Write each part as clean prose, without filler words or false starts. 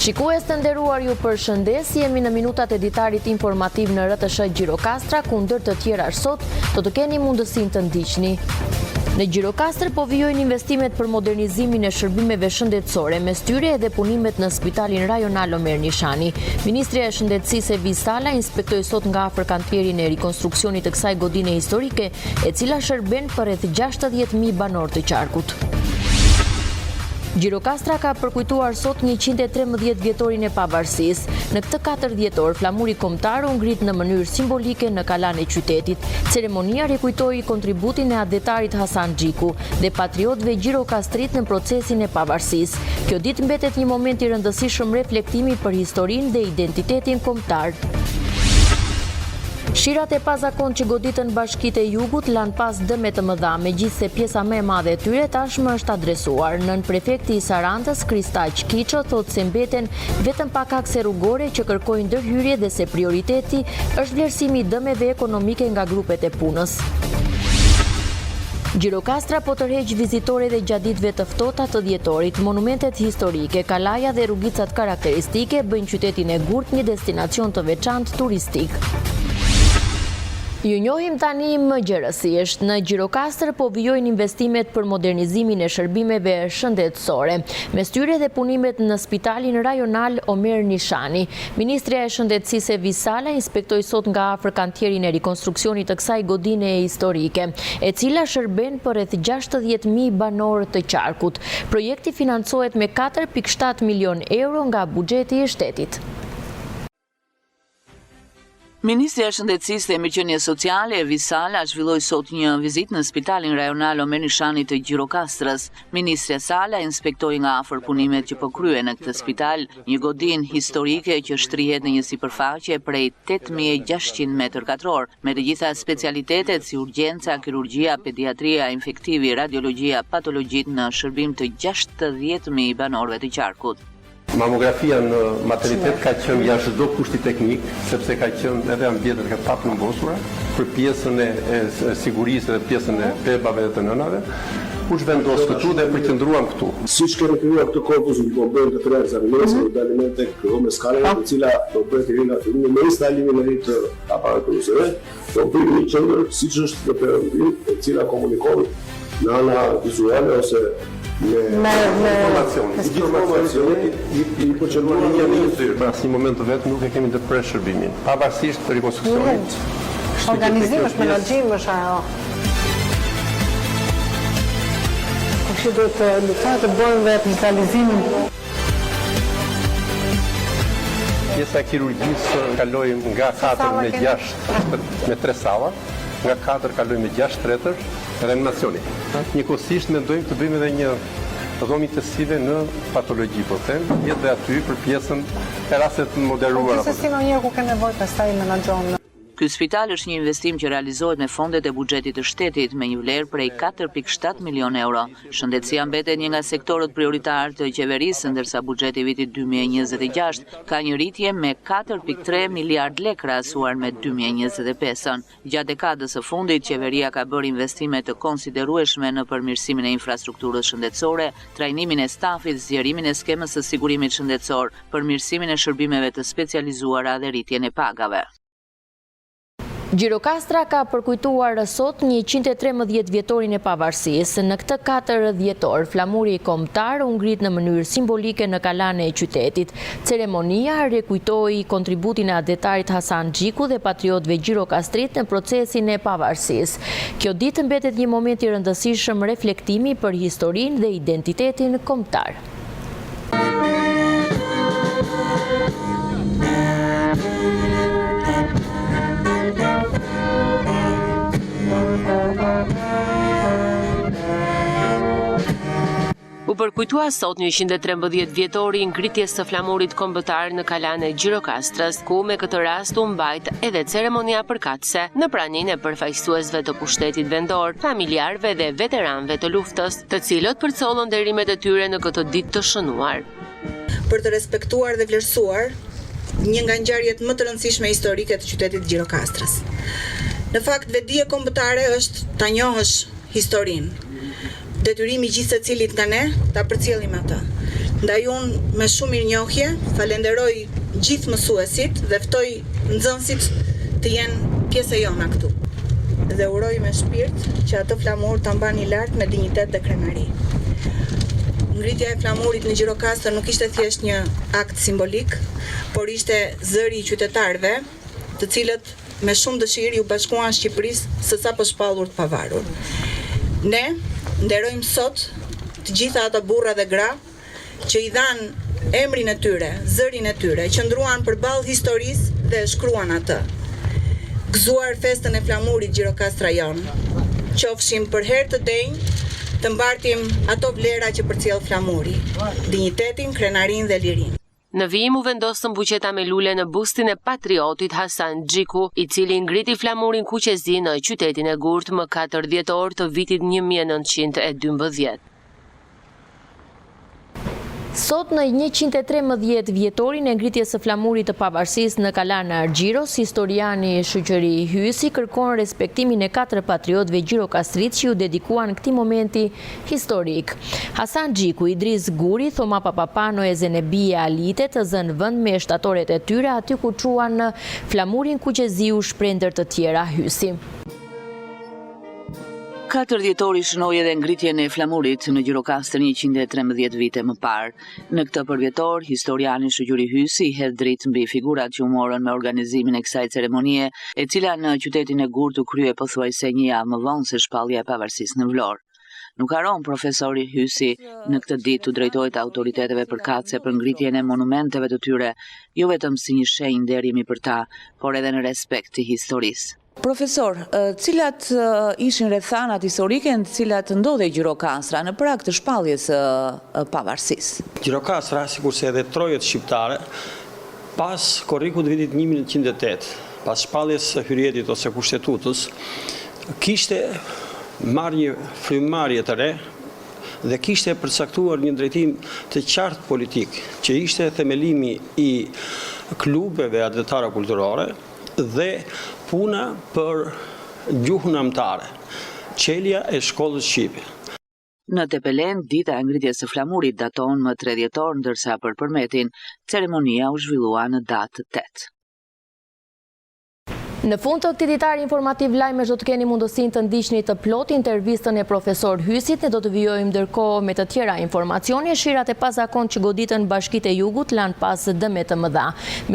Shikues të nderuar, ju përshëndes, jemi në minutat e ditarit informativ në RTS Gjirokastra, ku ndër të tjera sot do të keni mundësinë të ndiqni. Në Gjirokastër po vijojnë investimet për modernizimin e shërbimeve shëndetësore, mes tyre edhe punimet në Spitalin Rajonal Omer Nishani. Ministria e Shëndetësisë Evi Sala inspektoi sot nga afër kantierin e rikonstruksionit të kësaj godine historike, e cila shërben për rreth 60.000 banor të qarkut. Gjirokastra ka përkujtuar sot 113 vjetorin e pavarësisë. Në këtë 4 dhjetor, flamuri kombëtar u ngrit në mënyrë simbolike në kalan e qytetit. Ceremonia rikujtoi kontributin e adetarit Hasan Xhiku dhe patriotëve gjirokastrit në procesin e pavarësisë. Kjo ditë mbetet një moment i rëndësishëm reflektimi për historinë dhe identitetin kombëtar. Shirat e pazakon që goditën Bashkitë e Jugut lanë pas dëme të mëdha, megjithse pjesa më e madhe e tyre tashmë është adresuar. Nën prefekti i Sarandës, Kristaq Kiço, thotë se mbeten vetëm pak akse rrugore që kërkojnë ndërhyrje dhe se prioriteti është vlerësimi i dëmeve ekonomike nga grupet e punës. Gjirokastra po tërheq vizitorëve gjatë ditëve të ftohta të dhjetorit. Monumentet historike, kalaja dhe rrugicat karakteristike bëjnë qytetin e Gurt një destinacion të veçantë turistik. Ju njohim tani më gjërësisht. Në Gjirokastër po vijojnë investimet për modernizimin e shërbimeve shëndetësore, mes tyre dhe punimet në Spitalin Rajonal Omer Nishani. Ministria e Shëndetësisë Evi Sala inspektoi sot nga afër kantierin e rikonstruksionit të kësaj godine historike, e cila shërben për rreth 60.000 banor të qarkut. Projekti financohet me 4.7 milion euro nga buxheti i shtetit. Ministria e Shëndetësisë dhe Mirëqenies Sociale Evi Sala zhvilloi sot një vizitë në Spitalin Rajonal Omer Nishani të Gjirokastrës. Ministria Sala inspektoi nga afër punimet që po kryhen në këtë spital, një godinë historike që shtrihet në një sipërfaqe prej 8.600 m2, me të gjitha specialitetet si urgjenca, kirurgjia, pediatria, infektivi, radiologjia, patologjit në shërbim të 60.000 banorëve të qarkut. Mamografia në maternitet ka qenë jashtë çdo kushti teknik, sepse ka qenë edhe ambientet ka pa përmbosura për pjesën e sigurisë dhe pjesën e bebave dhe të nënave. U zhvendos këtu dhe përqendruam këtu. Siç kemi krijuar këtë korpus ku bëjmë të tërë examinime dhe alimente me skalën e cila do bëhet i rinë aty në instalimin e të aparaturës. Do bëjmë një qendër siç është në perëndim, e cila komunikon në ana vizuale ose me informacioni i përqendruar në një fytyrë. Në asnjë moment të vet nuk e kemi të presh shërbimin, pavarësisht të rikonstruksionit. Organizim është menaxhim është ajo. Kështu do të lutojmë të bëjmë vetë neutralizimin. Pjesa e kirurgjisë kaloi nga 4 me 6 me 3 salla, nga 4 kaloi me 6 tretër. Reanimacioni. Njëkohësisht mendojmë të bëjmë edhe një dhomë intensive në patologji, po them, jetë dhe aty për pjesën e rastet të moderuara. Po si mënyrë ku ka nevojë pastaj menaxhon. Ky spital është një investim që realizohet me fondet e buxhetit të shtetit me një vlerë prej 4.7 milion euro. Shëndetësia mbetet një nga sektorët prioritar të qeverisë, ndërsa buxheti i vitit 2026 ka një rritje me 4.3 miliard lekë krahasuar me 2025-ën. Gjatë dekadës së fundit, qeveria ka bërë investime të konsiderueshme në përmirësimin e infrastrukturës shëndetësore, trajnimin e stafit, zgjerimin e skemës së sigurimit shëndetësor, përmirësimin e shërbimeve të specializuara dhe rritjen e pagave. Gjirokastra ka përkujtuar sot 113 vjetorin e pavarësisë. Në këtë 4 dhjetor, flamuri kombëtar u ngrit në mënyrë simbolike në kalan e qytetit. Ceremonia rikujtoi kontributin e adetarit Hasan Xhiku dhe patriotëve gjirokastrit në procesin e pavarësisë. Kjo ditë mbetet një moment i rëndësishëm reflektimi për historinë dhe identitetin kombëtar. U përkujtua sot 113 vjetori i ngritjes së flamurit kombëtar në kalan e Gjirokastrës, ku me këtë rast u mbajt edhe ceremonia përkatëse në praninë e përfaqësuesve të pushtetit vendor, familjarëve dhe veteranëve të luftës, të cilët përcollën nderimet e tyre në këtë ditë të shënuar. Për të respektuar dhe vlerësuar një nga ngjarjet më të rëndësishme historike të qytetit Gjirokastrës. Në fakt, vetdia kombëtare është ta njohësh historinë. Detyrimi gjithë secilit nga ne ta përcjellim atë. Ndaj unë me shumë mirënjohje falenderoj gjithë mësuesit dhe ftoj nxënësit të jenë pjesë e jona këtu. Dhe uroj me shpirt që atë flamur ta mbani lart me dinjitet dhe krenari. Ngritja e flamurit në Gjirokastër nuk ishte thjesht një akt simbolik, por ishte zëri i qytetarëve, të cilët me shumë dëshirë ju bashkuan Shqipërisë së sapo shpallur të pavarur. Ne nderojmë sot të gjitha ata burra dhe gra që i dhanë emrin e tyre, zërin e tyre, që ndruan përballë historisë dhe shkruan atë. Gëzuar festën e flamurit Gjirokastra jon, qofshim për herë të denjë të mbartim ato vlera që përcjell flamuri, dinjitetin, krenarin dhe lirin. Në vijim u vendosën buqeta me lule në bustin e patriotit Hasan Xhiku, i cili ngriti flamurin kuqezi në qytetin e Gurt më 4 dhjetor të vitit 1912. Sot në 113 vjetorin e ngritjes së flamurit të pavarësisë në Kalan Argjiros, historiani shoqëri Hysi kërkon respektimin e 4 patriotëve gjirokastrit që ju dedikuan këtij momenti historik. Hasan Xhiku, Idris Guri, Thoma Papapano e Zenebia Alite të zënë vend me shtatoret e tyre aty ku truan flamurin kuqeziu shprender të tjera Hysi. 4 dhjetori shënoi edhe ngritjen e flamurit në Gjirokastër 113 vite më parë. Në këtë përvjetor, historiani shoqëri Hysi i hedh dritë mbi figurat që u morën me organizimin e kësaj ceremonie, e cila në qytetin e Gurt u krye pothuajse një javë më vonë se shpallja e pavarësisë në Vlorë. Nuk haron profesori Hysi në këtë ditë të drejtohet autoriteteve përkatëse për ngritjen e monumenteve të tyre, jo vetëm si një shenjë nderimi për ta, por edhe në respekt të historisë. Profesor, cilat ishin rrethanat historike në cilat ndodhej Gjirokastra në prag të shpalljes së pavarësisë? Gjirokastra, sikurse edhe trojet shqiptare, pas korrikut të vitit 1908, pas shpalljes së hyrjetit ose kushtetutës, kishte marrë një frymëmarrje të re dhe kishte përcaktuar një drejtim të qartë politik, që ishte themelimi i klubeve adhetare kulturore dhe puna për gjuhën amtare, qelja e shkollës shqipe. Në Tepelen, dita e ngritjes së flamurit daton më 3 dhjetor, ndërsa për Përmetin, ceremonia u zhvillua në datë 8. Në fund të këtij ditari informativ lajmesh do të keni mundësinë të ndiqni të plot intervistën e profesor Hysit. Ne do të vijojmë ndërkohë me të tjera informacione. Shirat e pazakon që goditën Bashkitë e Jugut lanë pas dëme të mëdha.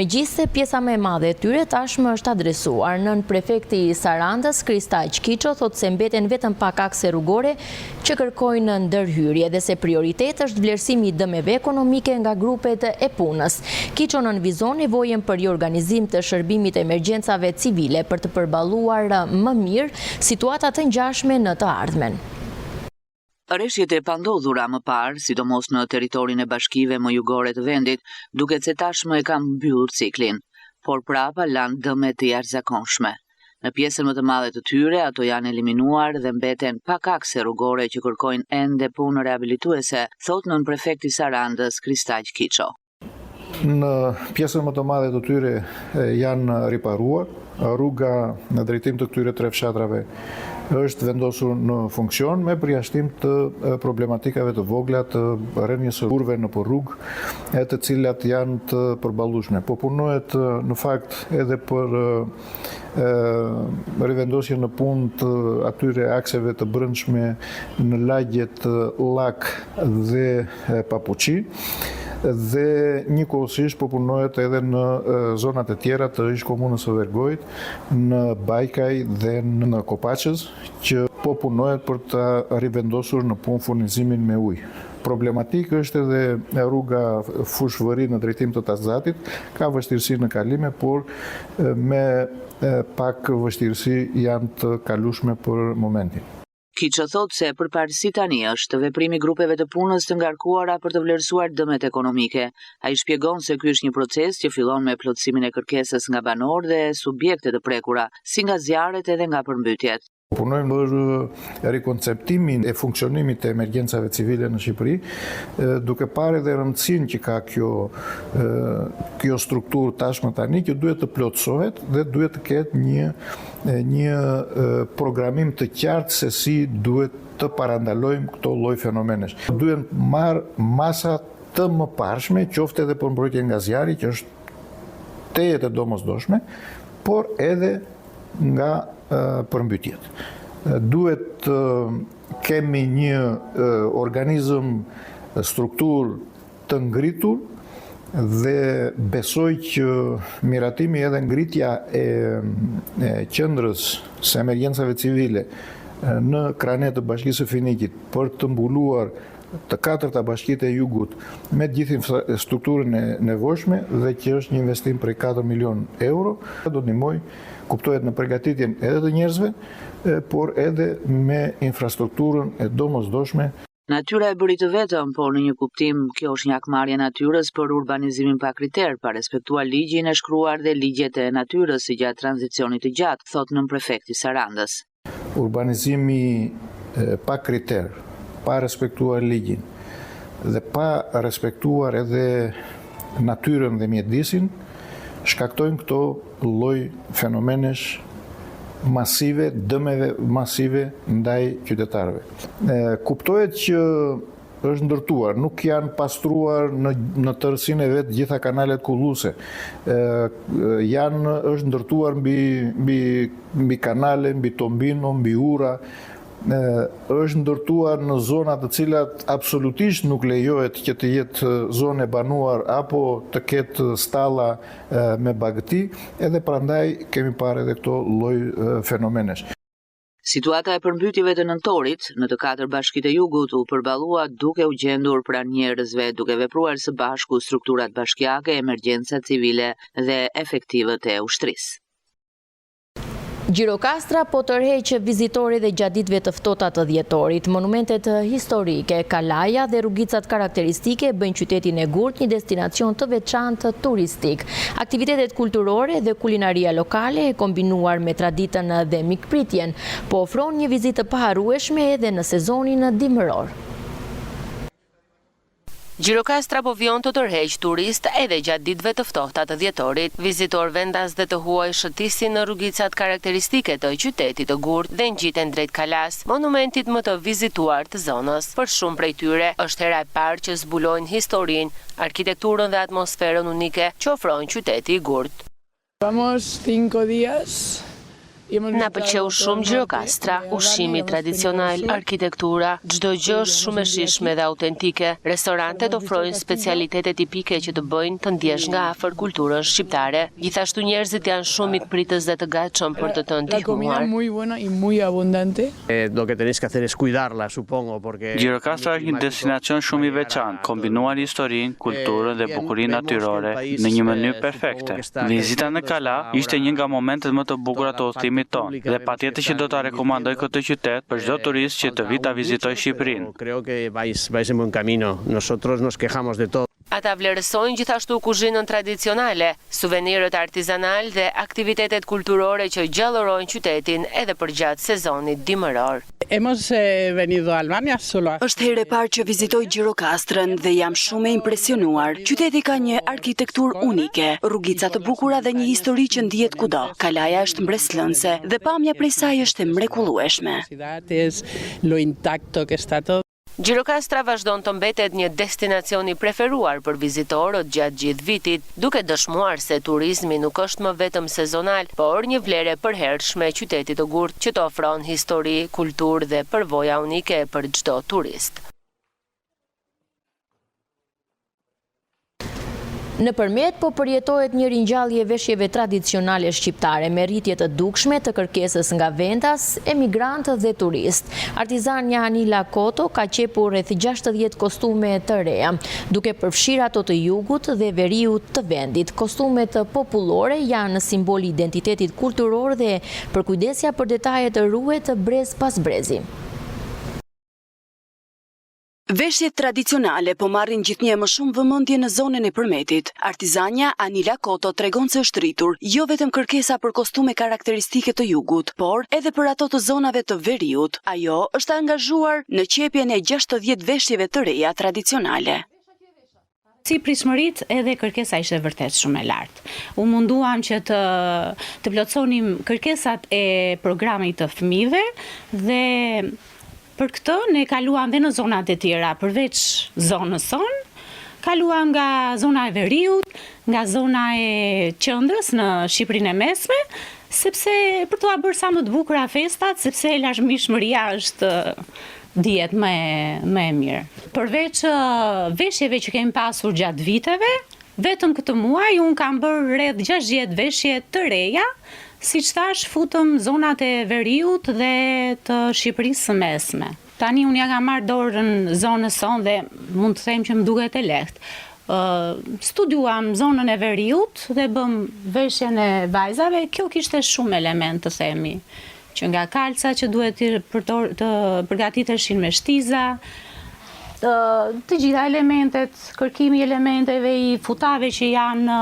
Megjithse pjesa më e madhe e tyre tashmë është adresuar nën prefekti i Sarandës, Kristaq Kiço, thotë se mbeten vetëm pak akse rrugore që kërkojnë ndërhyrje dhe se prioritet është vlerësimi i dëmeve ekonomike nga grupet e punës. Kiço nënvizon nevojën për riorganizim të shërbimit emergjencave civile për të përballuar më mirë situatat të ngjashme në të ardhmen. Rreshjet e pandodhura më parë, sidomos në territorin e bashkive më jugore të vendit, duket se tashmë e kanë mbyllur ciklin, por prapa lanë dëme të jashtëzakonshme. Në pjesën më të madhe të tyre, ato janë eliminuar dhe mbeten pak akse rrugore që kërkojnë ende punë reabilituese, thot nën prefekti Sarandës, Kristaq Kiço. Në pjesën më të madhe të tyre janë riparuar. Rruga në drejtim të këtyre 3 fshatrave është vendosur në funksion me përjashtim të problematikave të vogla të rënies së burrave në rrugë, të cilat janë të përballueshme. Po punohet në fakt edhe për rivendosje në punë të atyre akseve të brendshme në lagjet Llak dhe Papuçi. Dhe njëkohësisht po punohet edhe në zonat e tjera të ish komunës së Vergojit, në Bajkaj dhe në Kopaqës, që po punohet për të rivendosur në punë furnizimin me ujë. Problematikë është edhe rruga Fushvëri në drejtim të Tazatit, ka vështirësi në kalime, por me pak vështirësi janë të kalueshme për momentin. Kiço thot se përparësi tani është veprimi grupeve të punës të ngarkuara për të vlerësuar dëmet ekonomike. Ai shpjegon se ky është një proces që fillon me plotësimin e kërkesës nga banorë dhe subjekte të prekura, si nga zjarret edhe nga përmbytjet. Punojmë për rikonceptimin e funksionimit të emergjencave civile në Shqipëri, duke parë edhe rëndësinë që ka kjo strukturë tashmë tani, që duhet të plotësohet dhe duhet të ketë një programim të qartë se si duhet të parandalojmë këto lloj fenomenesh. Duhet marrë masa të mëparshme, qoftë edhe për mbrojtje nga zjarri, që është tejet e domosdoshme, por edhe nga përmbytjet. Duhet kemi një organizëm, strukturë të ngritur dhe besoj që miratimi edhe ngritja e qendrës së emergjencave civile në kranet të Bashkisë së Finikit për të mbuluar të 4 bashkitë e jugut me gjithë infrastrukturën e nevojshme dhe që është një investim prej 4 milion euro, do të ndihmoj, kuptohet në përgatitjen edhe të njerëzve, por edhe me infrastrukturën e domosdoshme. Natyra e bëri të vetëm, por në një kuptim kjo është një akmarrje natyrës për urbanizimin pa kriter, pa respektuar ligjin e shkruar dhe ligjet e natyrës si gjatë tranzicionit të gjatë, thot nënprefekti Sarandës. Urbanizimi pa kriter, pa respektuar ligjin dhe pa respektuar edhe natyrën dhe mjedisin, shkaktojnë këto lloj fenomenesh masive, dëmeve masive ndaj qytetarëve. Kuptohet që është ndërtuar, nuk janë pastruar në tërësinë e vetë gjitha kanalet kulluese. Është ndërtuar mbi kanale, mbi tombino, mbi ura, është ndërtuar në zona të cilat absolutisht nuk lejohet që të jetë zonë e banuar apo të ketë stalla me bagëti, edhe prandaj kemi parë edhe këto lloj fenomenesh. Situata e përmbytjeve të nëntorit në të 4 bashkitë e jugut u përballua duke u gjendur pranë njerëzve, duke vepruar së bashku strukturat bashkiake, emergjenca civile dhe efektivët e ushtrisë. Gjirokastra po tërheq vizitorit dhe gjatë ditëve të ftohta të dhjetorit. Monumentet historike, kalaja dhe rrugicat karakteristike bëjnë qytetin e Gurt një destinacion të veçantë turistik. Aktivitetet kulturore dhe kulinaria lokale e kombinuar me traditën dhe mikpritjen, po ofron një vizitë të paharrueshme edhe në sezonin dimëror. Gjirokastra po vjon të tërheq turist edhe gjatë ditëve të ftohta të dhjetorit. Vizitor vendas dhe të huaj shëtisin në rrugicat karakteristike të qytetit të Gurt dhe ngjiten drejt kalas, monumentit më të vizituar të zonës. Për shumë prej tyre është hera e parë që zbulojnë historinë, arkitekturën dhe atmosferën unike që ofron qyteti i Gurt. Vamos 5 días. Na pëlqeu shumë Gjirokastra, ushqimi tradicional, arkitektura, çdo gjë është shumë e shijshme dhe autentike. Restorantet ofrojnë specialitete tipike që të bëjnë të ndjesh nga afër kulturën shqiptare. Gjithashtu njerëzit janë shumë mikpritës dhe të gatshëm për të ndihmuar. Gjirokastra është një destinacion shumë i veçantë, kombinuar historinë, kulturën dhe bukurinë natyrore në një mënyrë perfekte. Vizita në Kala ishte një nga momentet më të bukura të udhëtimit ton dhe patjetër që do ta rekomandoj këtë qytet për çdo turist që të vi ta vizitojë Shqipërinë. Ata vlerësojnë gjithashtu kuzhinën tradicionale, suvenirët artizanal dhe aktivitetet kulturore që gjallërojnë qytetin edhe përgjatë sezonit dimëror. Është herë e parë që vizitoj Gjirokastrën dhe jam shumë e impresionuar. Qyteti ka një arkitekturë unike, rrugica të bukura dhe një histori që ndihet kudo. Kalaja është mbreslënse dhe pamja prej saj është e mrekullueshme. Gjirokastra vazhdon të mbetet një destinacion i preferuar për vizitorët gjatë gjithë vitit, duke dëshmuar se turizmi nuk është më vetëm sezonal, por një vlerë e përhershme e qytetit të Gurt që të ofron histori, kulturë dhe përvoja unike për çdo turist. Nëpërmjet po përjetohet një ringjallje veshjeve tradicionale shqiptare me rritje të dukshme të kërkesës nga vendas, emigrantë dhe turist. Artizania Anila Koto ka qepur rreth 60 kostume të reja, duke përfshirë ato të jugut dhe veriut të vendit. Kostumet popullore janë simbol i identitetit kulturor dhe përkujdesja për detajet të ruhet brez pas brezi. Veshjet tradicionale po marrin gjithnjë më shumë vëmendje në zonën e Përmetit. Artizania Anila Koto tregon se është rritur jo vetëm kërkesa për kostume karakteristike të jugut, por edhe për ato të zonave të veriut. Ajo është angazhuar në qepjen e 60 veshjeve të reja tradicionale. Si pritshmërit edhe kërkesa ishte vërtet shumë e lartë. U munduam që të plotësonim kërkesat e programit të fëmijëve dhe për këtë ne kaluam dhe në zonat e tjera, përveç zonës sonë, kaluam nga zona e Veriut, nga zona e Qendrës në Shqipërinë e Mesme, sepse për t'ua bërë sa më të bukura festat, sepse lashmishmëria është dihet më e mirë. Përveç veshjeve që kemi pasur gjatë viteve, vetëm këtë muaj unë kam bërë rreth 60 veshje të reja, siç thash futëm zonat e Veriut dhe të Shqipërisë së Mesme. Tani unë ja kam marrë dorën zonës sonë dhe mund të them që më duket e lehtë. Studiuam zonën e Veriut dhe bëm veshjen e vajzave, kjo kishte shumë element të themi, që nga kalca që duhet të përgatiteshin me shtiza, të gjitha elementet, kërkimi i elementeve i futave që janë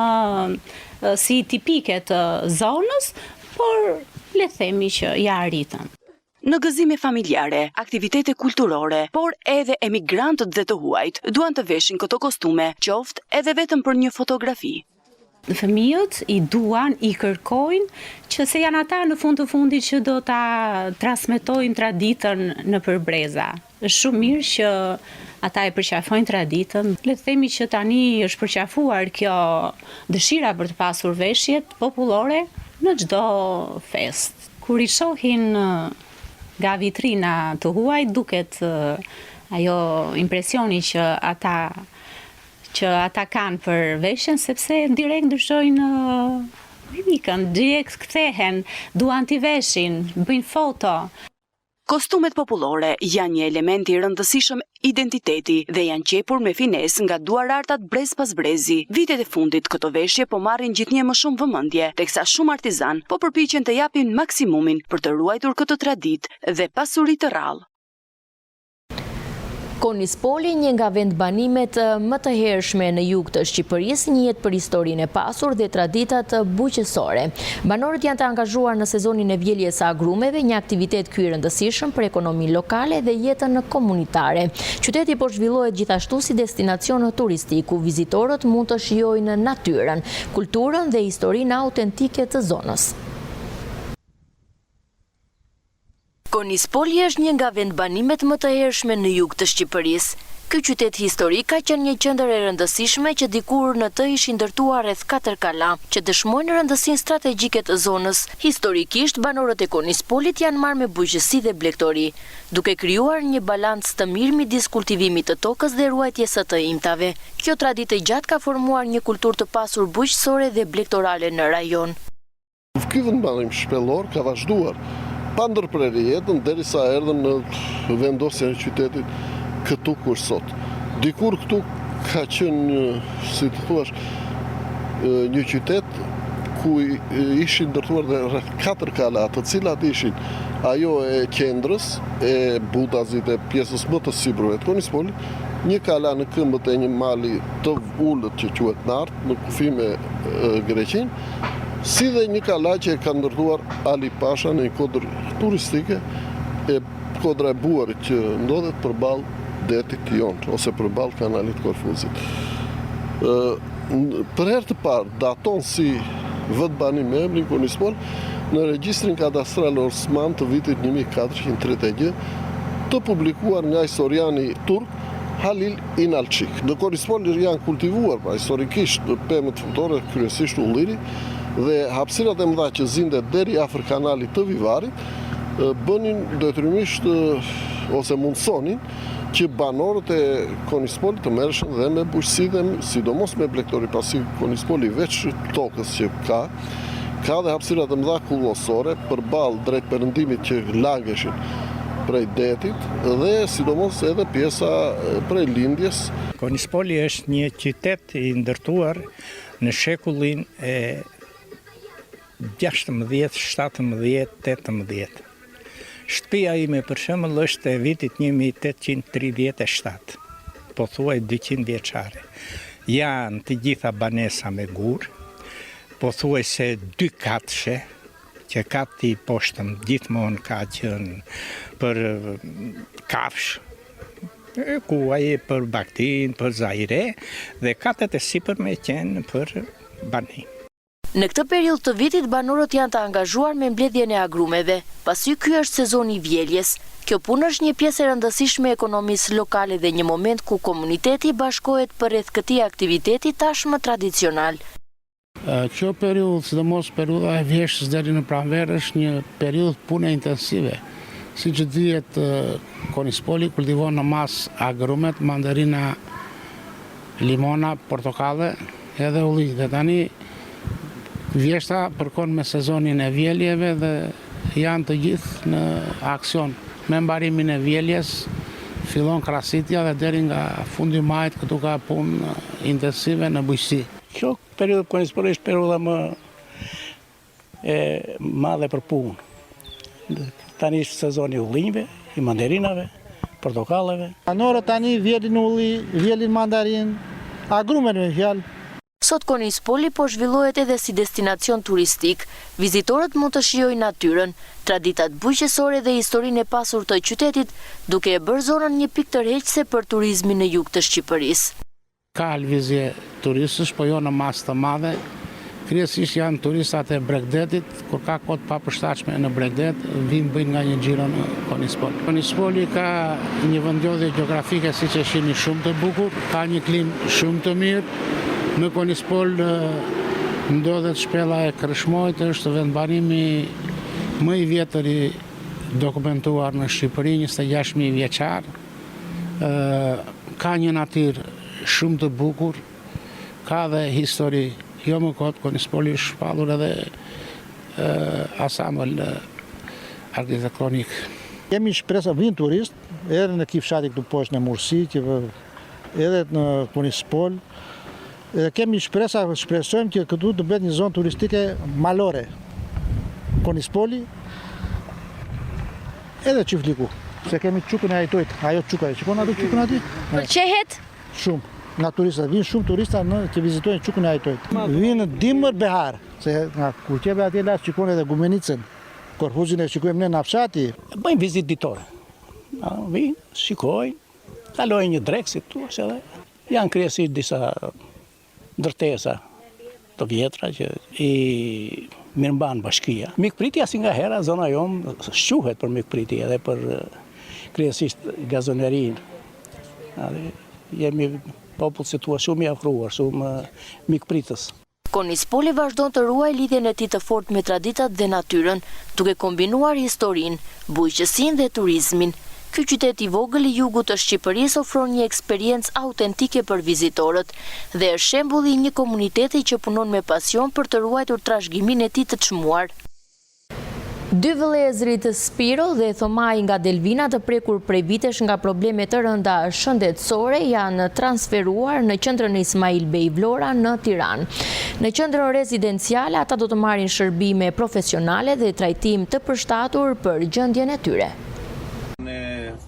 si tipike të zonës, por le të themi që ja arritëm. Në gëzime familjare, aktivitete kulturore, por edhe emigrantët dhe të huajt duan të veshin këto kostume, qoftë edhe vetëm për një fotografi. Fëmijët i duan, i kërkojnë, që se janë ata në fund të fundit që do ta transmetojnë traditën në përbreza. Është shumë mirë që ata e përqafojnë traditën. Le të themi që tani është përqafuar kjo dëshira për të pasur veshjet popullore në çdo fest. Kur i shohin nga vitrina të huaj, duket ajo impresioni që ata kanë për veshjen, sepse direkt ndryshojnë ikën, direkt kthehen, duan t'i veshin, bëjnë foto. Kostumet popullore janë një element i rëndësishëm identiteti dhe janë qepur me finesë nga duarartat brez pas brezi. Vitet e fundit këto veshje po marrin gjithnjë më shumë vëmendje, teksa shumë artizan po përpiqen të japin maksimumin për të ruajtur këtë traditë dhe pasuri të rrallë. Konispoli, një nga vendbanimet më të hershme në jug të Shqipërisë, njihet për historinë e pasur dhe traditat buqësore. Banorët janë të angazhuar në sezonin e vjeljes së agrumeve, një aktivitet ky i rëndësishëm për ekonominë lokale dhe jetën komunitare. Qyteti po zhvillohet gjithashtu si destinacion turistik, ku vizitorët mund të shijojnë natyrën, kulturën dhe historinë autentike të zonës. Konispoli është një nga vendbanimet më të hershme në jug të Shqipërisë. Ky qytet historik ka qenë një qendër e rëndësishme që dikur në të ishin ndërtuar rreth 4 kalla, që dëshmojnë rëndësinë strategjike të zonës. Historikisht, banorët e Konispolit janë marrë me bujqësi dhe blegtori, duke krijuar një balancë të mirë midis kultivimit të tokës dhe ruajtjes së të imtave. Kjo traditë e gjatë ka formuar një kulturë të pasur bujqësore dhe blegtorale në rajon. Ky vendbanim shpellor ka vazhduar pa ndërprerje jetën derisa erdhën në vendosjen e qytetit këtu kur sot. Dikur këtu ka qenë, si të thuash, një qytet ku ishin ndërtuar dhe rreth 4 kala, të cilat ishin ajo e qendrës, e Butazit, e pjesës më të sipërme të Konispolit, një kala në këmbët e një mali të ullët që quhet Nart, në kufi me Greqin, si dhe një kala që e ka ndërtuar Ali Pasha në një kodër turistike, e kodra e Buarit që ndodhet përballë detit Jon, ose përballë kanalit Korfuzit. Për herë të parë daton si vendbanim me emrin Konispol në regjistrin kadastral Osman të vitit 1431, të publikuar nga historiani turk Halil Inalçik. Në Konispol janë kultivuar historikisht pemët frutore, kryesisht ulliri, dhe hapësirat e mëdha që zindet deri afër kanalit të Vivarit bënin detyrimisht ose mundsonin që banorët e Konispolit të merreshin dhe me bujqësi dhe sidomos me blegtori, pasi Konispoli veç tokës që ka dhe hapësirat e mëdha kullosore përballë drejt perëndimit që lageshin prej detit dhe sidomos edhe pjesa prej lindjes. Konispoli është një qytet i ndërtuar në shekullin e 16, 17, 18. Shtëpia ime për shembull është e vitit 1837, pothuaj 200 vjeçare. Janë të gjitha banesa me gur, pothuaj se 2 katëshe, që kati poshtëm gjithmonë ka qenë për kafsh, ku ai për baktin, për zajre, dhe katët e sipërme qenë për bani. Në këtë periudhë të vitit, banorët janë të angazhuar me mbledhjen e agrumeve, pasi ky është sezoni i vjeljes. Kjo punë është një pjesë e rëndësishme e ekonomisë lokale dhe një moment ku komuniteti bashkohet përreth këtij aktiviteti tashmë tradicional. Kjo periudhë, sidomos periudha e vjeshtës deri në pranverë, është një periudhë pune intensive. Siç dihet, Konispoli kultivon në mas agrumet, mandarina, limona, portokalle edhe ulli. Dhe tani vjeshta përkon me sezonin e vjeljeve dhe janë të gjithë në aksion. Me mbarimin e vjeljes, fillon krasitja dhe deri nga fundi majit këtu ka punë intensive në bujqësi. Kjo periudhë Konispoli është periudha më e madhe për punë. Tani është sezoni i ullinjve, i mandarinave, portokalleve. Banorët tani vjelin ulli, vjelin mandarin, agrumen me fjalë. Sot Konispoli po zhvillohet edhe si destinacion turistik. Vizitorët mund të shijojnë natyrën, traditat bujqësore dhe historinë e pasur të qytetit, duke e bërë zonën një pikë tërheqëse për turizmin në jug të Shqipërisë. Ka lëvizje turistësh, po jo në masë të madhe. Kryesisht janë turistat e Bregdetit, kur ka kohë papërshtatshme në Bregdet, vinë bëjnë nga një xhiro në Konispol. Konispoli ka një vendodhje gjeografike, siç e shihni, shumë të bukur, ka një klimë shumë të mirë. Në Konispol ndodhet shpella e Krëshmojt, është vendbanimi më i vjetër i dokumentuar në Shqipëri, 26.000 vjeçar. Ka një natyrë shumë të bukur, ka dhe histori. Jo më kot, Konispoli është shpallur edhe asamël arkitektonik. Kemi shpresa, vinë turist, edhe në Kifshati këtu poshtë në Mursi, edhe në Konispol. Kemi shpresojmë që këtu të bëhet një zonë turistike malore. Konispoli, edhe Çifliku, se kemi Çukun e Ajtojt. Ajo Çuka, shikon atë Çukun aty? Pëlqehet? Shumë. Nga turistat, vinë shumë turista që vizitojnë Çukun e Ajtojt. Vinë dimër behar, se kur qeve atje las shikon edhe Gumenicën, Korhuzin e shikojmë ne në Afshati. Bëjmë vizit ditore. Vinë, shikojnë, kalojnë një drekë si këtu, edhe janë kryesisht disa ndërtesa të vjetra që i mirëmban bashkia. Mikpritja si nga hera, zona jomë shquhet për mikpriti edhe për kryesisht gazonerin. Jemi popull situa shumë i afruar, shumë mikpritës. Konispoli vazhdon të ruajë lidhjen e tij të fortë me traditat dhe natyrën, duke kombinuar historinë, bujqësinë dhe turizmin. Ky qytet i vogël i jugut të Shqipërisë ofron një eksperiencë autentike për vizitorët dhe është shembull i një komuniteti që punon me pasion për të ruajtur trashëgiminë e tij të çmuar. Dy vëllezërit Spiro dhe Thomai nga Delvina, të prekur prej vitesh nga probleme të rënda shëndetësore, janë transferuar në qendrën Ismail Bey Vlora në Tiranë. Në qendrën rezidenciale ata do të marrin shërbime profesionale dhe trajtim të përshtatur për gjendjen e tyre.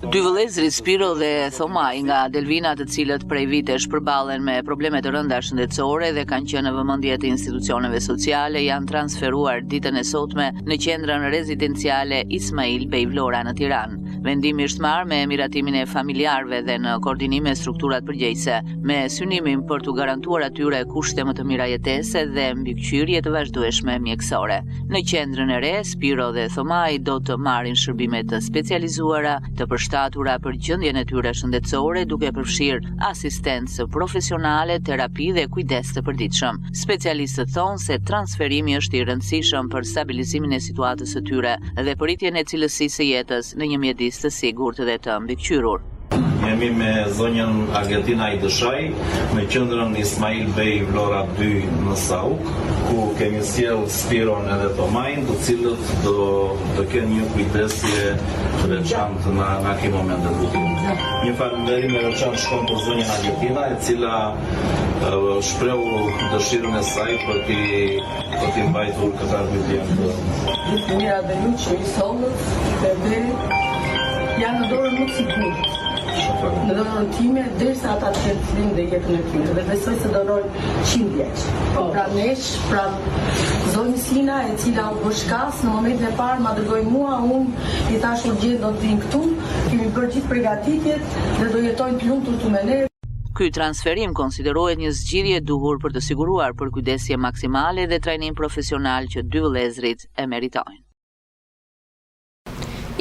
Dy vëllezërit Spiro dhe Thomai nga Delvina, të cilët prej vitesh përballen me probleme të rënda shëndetësore dhe kanë qenë në vëmendje të institucioneve sociale, janë transferuar ditën e sotme në qendrën rezidenciale Ismail Bey Vlora në Tiranë. Vendimi është marrë me miratimin e familjarëve dhe në koordinim me strukturat përgjegjëse, me synimin për t'u garantuar atyre kushte më të mira jetese dhe mbikëqyrje të vazhdueshme mjekësore. Në qendrën e re, Spiro dhe Thomai do të marrin shërbime të specializuara, të përshtatura për gjendjen e tyre shëndetësore, duke përfshirë asistencë profesionale, terapi dhe kujdes të përditshëm. Specialistët thonë se transferimi është i rëndësishëm për stabilizimin e situatës së tyre dhe përritjen e cilësisë së jetës në një mjedis të sigurt dhe të mbikëqyrur. Jemi me zonjën Argentina Idëshaj, në qendrën Ismail Bey Vlora 2 në Sauk, ku kemi sjell Spiron edhe Thomain, të cilët do kenë një kujdesje të veçantë në këto momente të bukur. Një falënderim e veçantë shkon për zonjën Argentina, e cila shprehu dëshirën e saj për t'i mbajtur këtë arbitrim. Mira dhe luqë i sollës, dhe janë në dorën më të sigurt. Në dorën time, derisa ata të ketë fillim dhe jetën e tyre, dhe besoj se dorojnë 100 vjeç. Pra nesh, pra zonjë Sina, e cila u bëshkas, në momentin e parë ma dërgoi mua, unë i tash urgjent do të vinë këtu, kemi bërë gjithë përgatitjet dhe do jetojnë të lumtur këtu me ne. Ky transferim konsiderohet një zgjidhje e duhur për të siguruar përkujdesje maksimale dhe trajnim profesional që dy vëllezërit e meritojnë.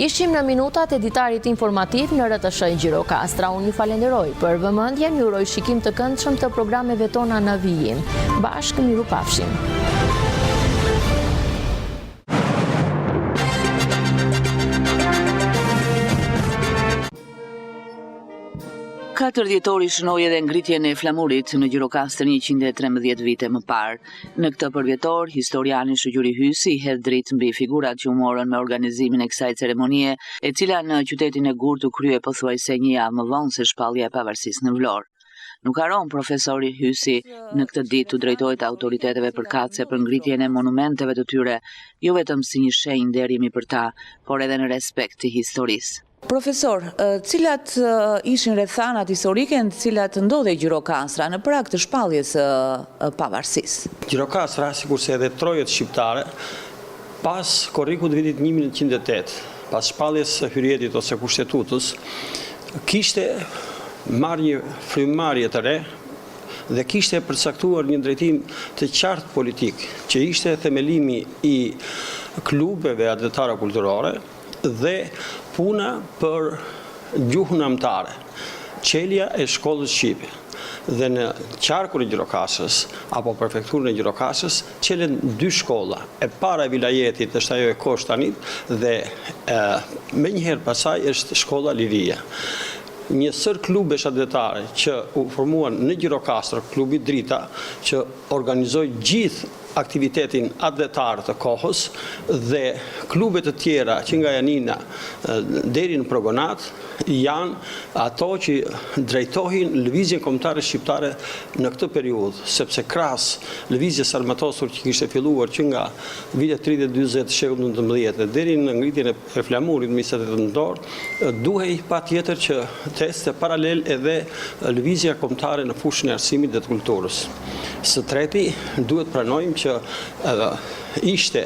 Ishim në minutat e editarit informativ në RTS Gjirokastra. Unë ju falenderoj për vëmendjen, ju uroj shikim të këndshëm të programeve tona në vijim. Bashkë mirupafshim. 4 dhjetori shënoi edhe ngritjen e flamurit në Gjirokastër 113 vite më parë. Në këtë përvjetor, historiani Shëgjuri Hysi i hedh dritë mbi figurat që u morën me organizimin e kësaj ceremonie, e cila në qytetin e Gurt u krye pothuajse një javë më vonë se shpallja e pavarësisë në Vlorë. Nuk haron profesori Hysi në këtë ditë të drejtohet autoriteteve përkatëse për ngritjen e monumenteve të tyre, jo vetëm si një shenjë nderimi për ta, por edhe në respekt të historisë. Profesor, cilat ishin rrethanat historike në cilat ndodhej Gjirokastra në prag të shpalljes së pavarësisë? Gjirokastra, sikurse edhe trojet shqiptare, pas korrikut të vitit 1908, pas shpalljes së hyrjetit ose kushtetutës, kishte marrë një frymëmarrje të re dhe kishte përcaktuar një drejtim të qartë politik, që ishte themelimi i klubeve adhetare kulturore dhe puna për gjuhën amtare, qelja e shkollës shqipe. Dhe në qarkun e Gjirokastrës apo prefekturën e Gjirokastrës qelen 2 shkolla. E para e vilajetit është ajo e Koshtanit dhe me njëherë pasaj është shkolla Liria. Një sër klubesh adhetare që u formuan në Gjirokastër, klubi Drita, që organizoi gjithë aktivitetin adhetar të kohës dhe klubet të tjera që nga Janina deri në Progonat janë ato që drejtohin lëvizjen kombëtare shqiptare në këtë periudhë, sepse krahas lëvizjes armatosur që kishte filluar që nga vitet 30-40 shekulli 19 deri në ngritjen e flamurit në 28 dhjetor, duhej patjetër që të ecte paralel edhe lëvizja kombëtare në fushën e arsimit dhe të kulturës. Së treti, duhet pranojmë që ishte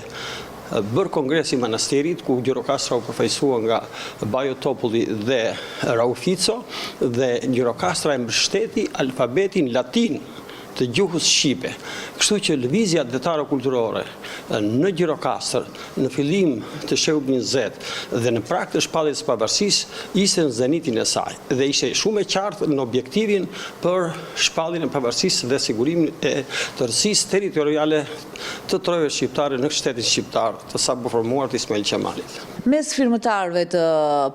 bërë kongresi i manastirit, ku Gjirokastra u përfaqësua nga Bajo Topulli dhe Raufico, dhe Gjirokastra e mbështeti alfabetin latin të gjuhës shqipe. Kështu që lëvizja adhetare kulturore në Gjirokastër në fillim të shekullit 20 dhe në prag të shpalljes së pavarësisë ishte në zenitin e saj dhe ishte shumë e qartë në objektivin për shpalljen e pavarësisë dhe sigurimin e tërësisë territoriale të trojve shqiptare në shtetin shqiptar të sapo formuar të Ismail Qemalit. Mes firmëtarëve të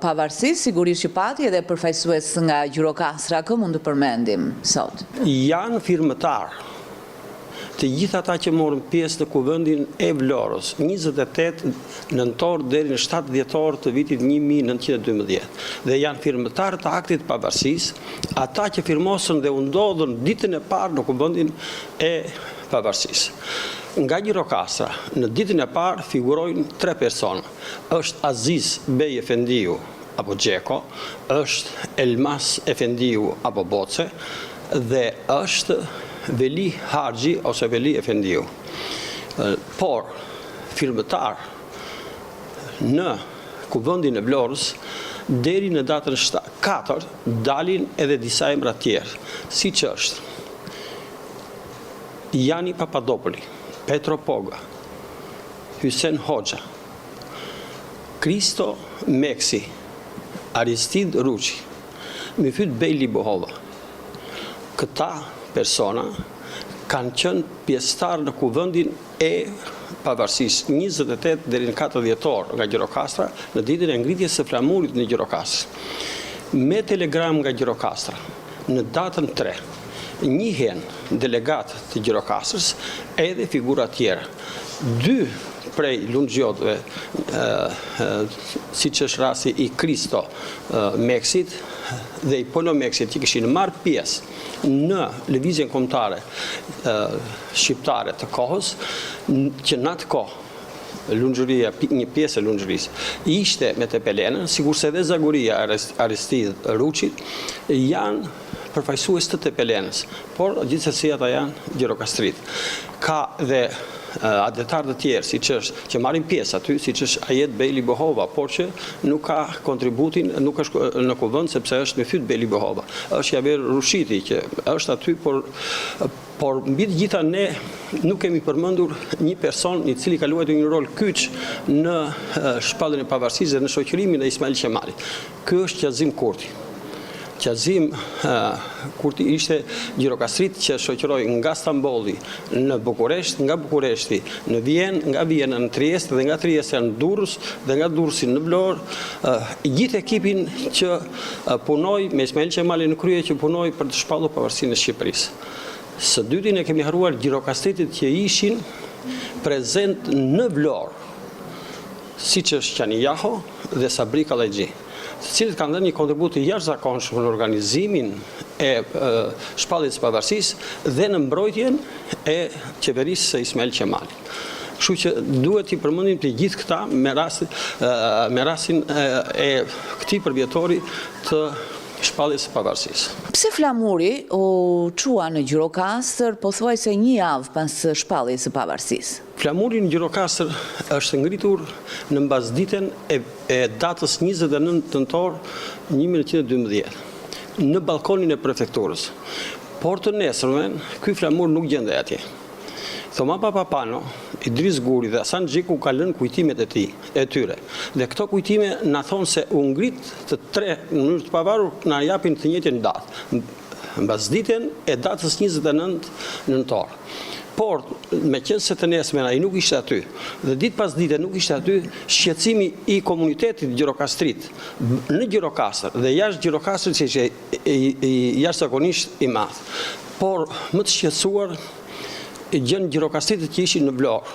pavarësisë, sigurisht që pati edhe përfaqësues nga Gjirokastra, kë mund të përmendim sot? Janë firmëtarë të gjithë ata që morën pjesë në kuvendin e Vlorës, 28 nëntor deri në 7 dhjetor të vitit 1912, dhe janë firmëtarë të aktit pavarësisë, ata që firmosën dhe u ndodhën ditën e parë në kuvendin e pavarësisë. Nga Gjirokastra, në ditën e parë figurojnë 3 persona. Është Aziz Bej Efendiu apo Gjeko, është Elmas Efendiu apo Boce, dhe është Veli Harxhi ose Veli Efendiu. Por, firmëtar në kuvendin e Vlorës, deri në datën 4, dalin edhe disa emra tjerë, siç është Jani Papadopoli, Petro Poga, Hysen Hoxha, Kristo Meksi, Aristid Ruçi, Myfyt Bej Libohova. Këta persona kanë qenë pjesëtar në kuvendin e pavarësisë 28 deri në 4 dhjetor nga Gjirokastra në ditën e ngritjes së flamurit në Gjirokastër. Me telegram nga Gjirokastra në datën 3 njihen delegat të Gjirokastrës edhe figura tjera. 2 prej lundxhjotëve, siç është rasti i Kristo Meksit dhe i Polo Meksit, që kishin marrë pjesë në lëvizjen kombëtare shqiptare të kohës, që në atë kohë lundxhuria, një pjesë e lundxhurisë ishte me Tepelenën, sigurisht edhe zaguria Aristid Ruçit, janë përfaqësues të Tepelenës, por gjithsesi ata janë gjirokastrit. Ka dhe adetar të tjerë, siç është që marrin pjesë aty, siç është Ajet Bejli Bohova, por që nuk ka kontributin, nuk është në kuvend sepse është me fyt Bejli Bohova. Është Jaber Rushiti që është aty, por mbi të gjitha ne nuk kemi përmendur një person i cili ka luajtur një rol kyç në shpalljen e pavarësisë dhe në shoqërimin e Ismail Qemalit. Ky është Qazim Kurti. Qazim Kurti ishte gjirokastrit që shoqëroi nga Stambolli në Bukuresht, nga Bukureshti në Vjenë, nga Vjena në Trieste dhe nga Trieste në Durrës dhe nga Durrësi në Vlorë, gjithë ekipin që punoi me Ismail Qemalin në krye që punoi për të shpallur pavarësinë e Shqipërisë. Së dyti ne kemi harruar gjirokastritit që ishin prezent në Vlorë, siç është Qanijaho dhe Sabri Kallajxhi, të cilët kanë dhënë një kontribut të jashtëzakonshëm në organizimin e shpalljes së pavarësisë dhe në mbrojtjen e qeverisë së Ismail Qemalit. Kështu që duhet i përmendim të gjithë këta me rastin e këtij përvjetori të shpalljes së pavarësisë. Pse flamuri u çua në Gjirokastër pothuajse një javë pas shpalljes së pavarësisë? Flamuri në Gjirokastër është ngritur në mbasditën e datës 29 nëntor 1912 në balkonin e prefekturës. Por të nesërmen, ky flamur nuk gjendej atje. Thoma Papapano, Idris Guri dhe Hasan Xhiku ka lënë kujtimet e tyre. Dhe këto kujtime na thonë se u ngrit të tre në mënyrë të pavarur na japin të njëjtën datë, mbasditën e datës 29 nëntor. Por, me qenë se të nesmen ai nuk ishte aty, dhe ditë pas dite nuk ishte aty, shqetësimi i komunitetit gjirokastrit në Gjirokastër dhe jashtë Gjirokastrit që ishte jashtëzakonisht i madh. Por, më të shqetësuar gjën gjirokastritit që ishin në Vlorë,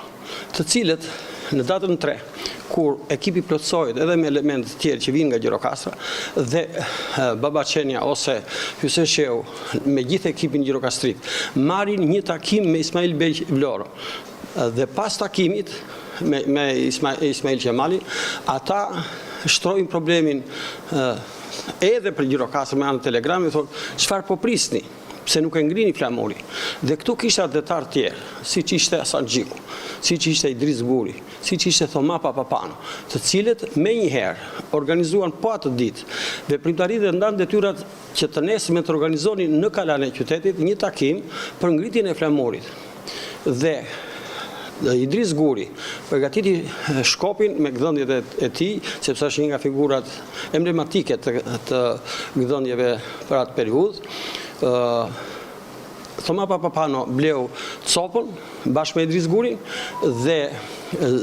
të cilët në datën 3, kur ekipi plotësohet edhe me elementet tjerë që vinë nga Gjirokastra dhe Baba Qenia ose Hysen Shehu me gjithë ekipin gjirokastrit, marrin një takim me Ismail Bej Vlorë. Dhe pas takimit me Ismail Qemalin, ata shtrojnë problemin edhe për Gjirokastra me anë telegrami, thonë, çfarë po prisni? Pse nuk e ngrini flamuri. Dhe këtu kishte adetar tjerë, siç ishte Hasan Xhiku, siç ishte Idris Guri, siç ishte Thoma Papapano, të cilët menjëherë organizuan po atë ditë veprimtari dhe ndan detyrat që të nesërmen të organizonin në kalan e qytetit një takim për ngritjen e flamurit. Dhe Idris Guri përgatiti shkopin me gdhëndjet e tij, sepse është një nga figurat emblematike të gdhëndjeve për atë periudhë. Thoma Papapano bleu copën bashkë me Idris Gurin dhe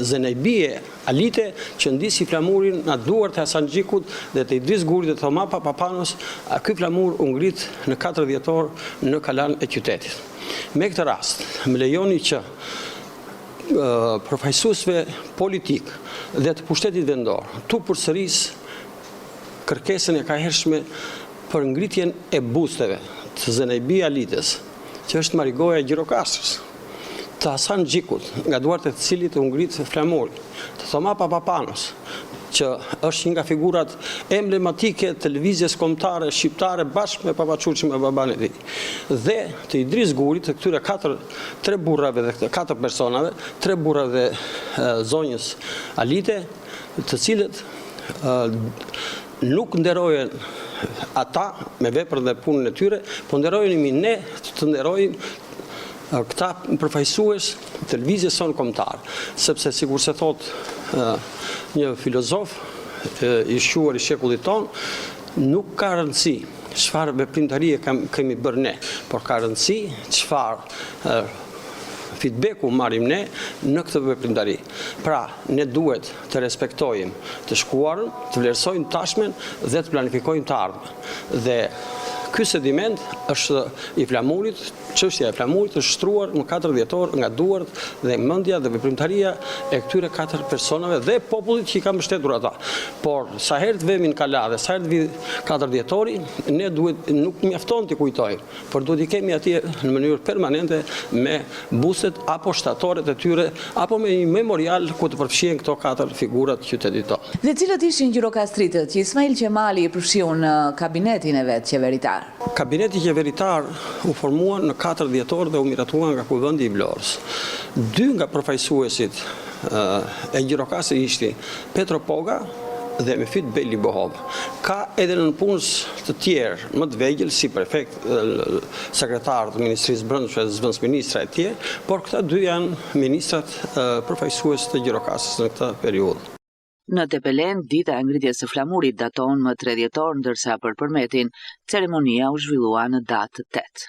Zenejbie Alite që ndisi flamurin në duart e Hasan Xhikut dhe të Idris Gurit dhe Thoma Papapanos. Ky flamur u ngrit në 4 dhjetor në kalan e qytetit. Me këtë rast, më lejoni që përfaqësuesve politik dhe të pushtetit vendor tu përsëris kërkesën e kahershme për ngritjen e busteve të Zenejbi Alites, që është marigoja e Gjirokastrës, të Hasan Xhikut, nga duart e të cilit u ngrit flamuri, të Thoma Papapanos, që është një nga figurat emblematike të lëvizjes kombëtare shqiptare bashkë me Papaçuçi me baban e tij. Dhe të Idris Gurit, të këtyre 3 burrave dhe 4 personave, 3 burrave zonjës Alite, të cilët nuk nderojen ata me veprën dhe punën e tyre, po nderojemi ne të nderojmë këta përfaqësues të lëvizjes sonë kombëtare, sepse sikur se thot një filozof i shquar i shekullit ton, nuk ka rëndësi çfarë veprimtarie kemi bërë ne, por ka rëndësi çfarë feedbacku marrim ne në këtë veprimtari. Pra, ne duhet të respektojmë të shkuarën, të vlerësojmë tashmen dhe të planifikojmë të ardhmen. Dhe ky sediment është i flamurit, çështja e flamurit është shtruar në 4 dhjetor nga duart dhe mendja dhe veprimtaria e këtyre 4 personave dhe popullit që i ka mbështetur ata. Por sa herë të vemi në kala dhe sa herë të vi 4 dhjetori, ne duhet nuk mjafton të kujtojmë, por duhet i kemi atje në mënyrë permanente me bustet apo shtatoret e tyre apo me një memorial ku të përfshihen këto 4 figurat të qytetit tonë. Dhe cilët ishin gjirokastritët që Ismail Qemali i përfshiu në kabinetin e vet qeveritar? Kabineti qeveritar u formua në 4 dhjetor dhe u miratua nga Kuvendi i Vlorës. 2 nga përfaqësuesit e Gjirokastrit ishte Petro Poga dhe Mefit Beli Bohov. Ka edhe në punës të tjerë më të vegjël si prefekt, sekretar të Ministrisë Brendshme, zëvendësministra e tjerë, por këta 2 janë ministrat përfaqësues të Gjirokastrit në këtë periudhë. Në Tepelen, dita e ngritjes së flamurit daton më 3 dhjetor, ndërsa për Përmetin, ceremonia u zhvillua në datë 8.